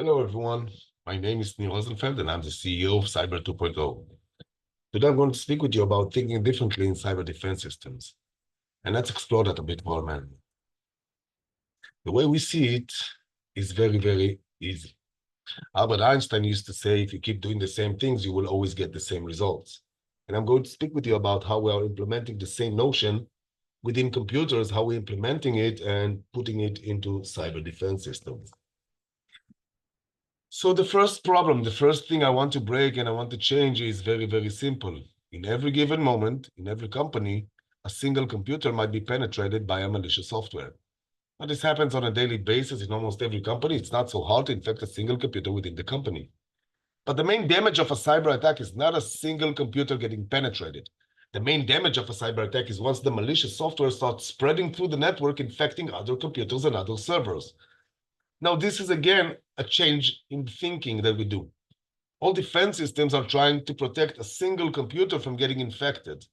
Hello, everyone. My name is Sneer Rozenfeld, and I'm the CEO of Cyber 2.0. Today, I'm going to speak with you about thinking differently in cyber defense systems. And let's explore that a bit more, man. The way we see it is very, very easy. Albert Einstein used to say, if you keep doing the same things, you will always get the same results. And I'm going to speak with you about how we are implementing the same notion within computers, how we're implementing it and putting it into cyber defense systems. So the first problem, the first thing I want to break and I want to change is very, very simple. In every given moment, in every company, a single computer might be penetrated by a malicious software. Now, this happens on a daily basis in almost every company. It's not so hard to infect a single computer within the company. But the main damage of a cyber attack is not a single computer getting penetrated. The main damage of a cyber attack is once the malicious software starts spreading through the network, infecting other computers and other servers. Now, this is, again, a change in thinking that we do. All defense systems are trying to protect a single computer from getting infected.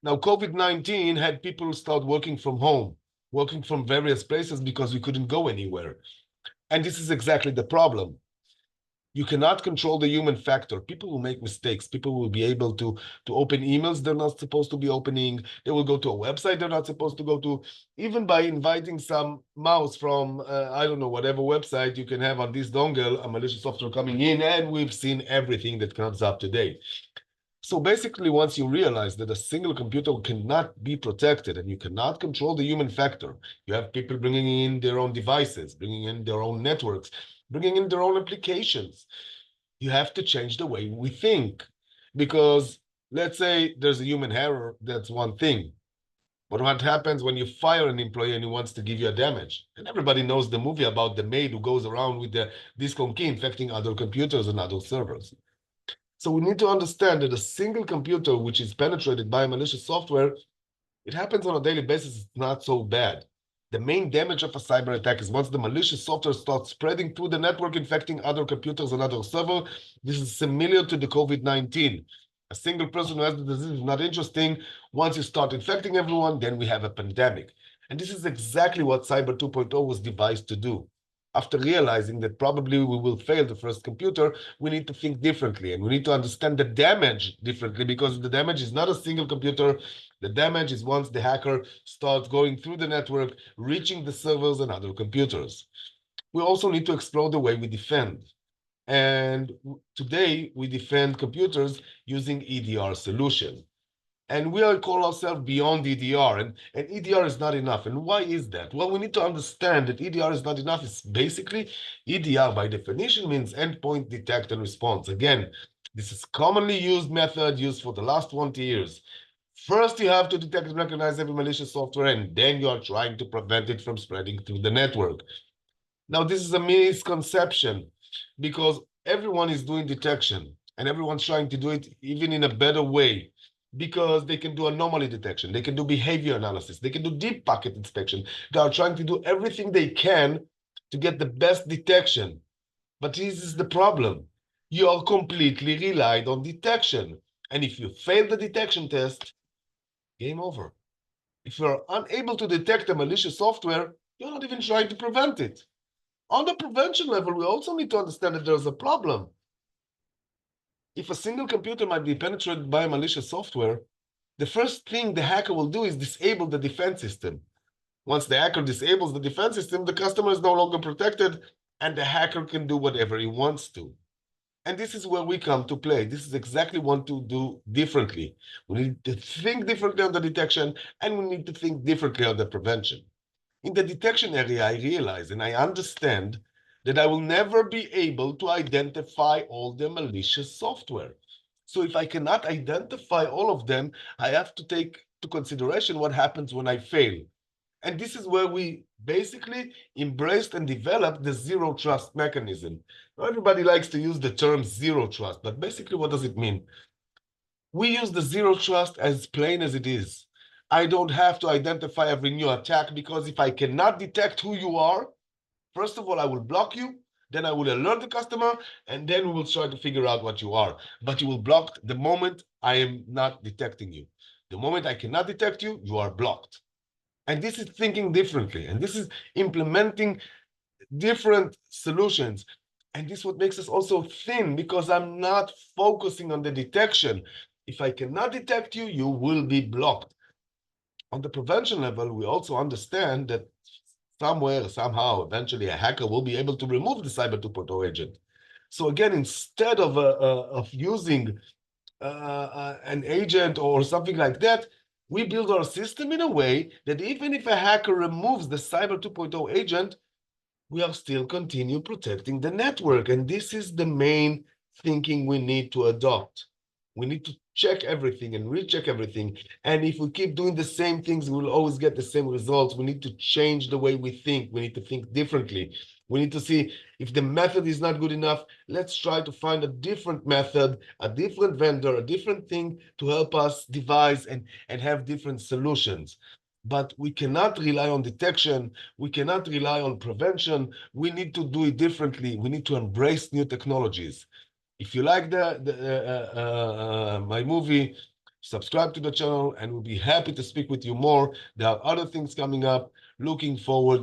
Now, COVID-19 had people start working from home, working from various places because we couldn't go anywhere. And this is exactly the problem. You cannot control the human factor. People will make mistakes. People will be able to open emails they're not supposed to be opening. They will go to a website they're not supposed to go to. Even by inviting some mouse from, I don't know, whatever website you can have on this dongle, a malicious software coming in, and we've seen everything that comes up today. So basically, once you realize that a single computer cannot be protected and you cannot control the human factor, you have people bringing in their own devices, bringing in their own networks, bringing in their own applications. You have to change the way we think. Because let's say there's a human error, that's one thing. But what happens when you fire an employee and he wants to give you a damage? And everybody knows the movie about the maid who goes around with the discon key infecting other computers and other servers. So we need to understand that a single computer which is penetrated by malicious software, it happens on a daily basis, it's not so bad. The main damage of a cyber attack is once the malicious software starts spreading through the network, infecting other computers and other servers. This is similar to the COVID-19. A single person who has the disease is not interesting. Once you start infecting everyone, then we have a pandemic. And this is exactly what Cyber 2.0 was devised to do. After realizing that probably we will fail the first computer, we need to think differently and we need to understand the damage differently, because the damage is not a single computer. The damage is once the hacker starts going through the network, reaching the servers and other computers. We also need to explore the way we defend. And today we defend computers using EDR solution. And we call ourselves beyond EDR, and EDR is not enough. And why is that? Well, we need to understand that EDR is not enough. It's basically, EDR by definition means endpoint detect and response. Again, this is commonly used method used for the last 20 years. First, you have to detect and recognize every malicious software, and then you are trying to prevent it from spreading through the network. Now, this is a misconception because everyone is doing detection and everyone's trying to do it even in a better way, because they can do anomaly detection, they can do behavior analysis, they can do deep pocket inspection. They are trying to do everything they can to get the best detection. But this is the problem. You are completely relied on detection. And if you fail the detection test, game over. If you are unable to detect a malicious software, you're not even trying to prevent it. On the prevention level, we also need to understand that there's a problem. If a single computer might be penetrated by malicious software, the first thing the hacker will do is disable the defense system. Once the hacker disables the defense system, the customer is no longer protected, and the hacker can do whatever he wants to. And this is where we come to play. This is exactly what to do differently. We need to think differently on the detection, and we need to think differently on the prevention. In the detection area, I realize and I understand that I will never be able to identify all the malicious software. So if I cannot identify all of them, I have to take to consideration what happens when I fail. And this is where we basically embraced and developed the zero trust mechanism. Everybody likes to use the term zero trust, but basically what does it mean? We use the zero trust as plain as it is. I don't have to identify every new attack, because if I cannot detect who you are, first of all, I will block you, then I will alert the customer, and then we will try to figure out what you are. But you will block the moment I am not detecting you. The moment I cannot detect you, you are blocked. And this is thinking differently, and this is implementing different solutions. And this what makes us also thin, because I'm not focusing on the detection. If I cannot detect you, you will be blocked. On the prevention level, we also understand that somewhere, somehow, eventually a hacker will be able to remove the Cyber 2.0 agent. So again, instead of using an agent or something like that, we build our system in a way that even if a hacker removes the Cyber 2.0 agent, we are still continue protecting the network. And this is the main thinking we need to adopt. We need to check everything and recheck everything. And if we keep doing the same things, we'll always get the same results. We need to change the way we think. We need to think differently. We need to see if the method is not good enough, let's try to find a different method, a different vendor, a different thing to help us devise and have different solutions. But we cannot rely on detection. We cannot rely on prevention. We need to do it differently. We need to embrace new technologies. If you like my movie, subscribe to the channel, and we'll be happy to speak with you more. There are other things coming up. Looking forward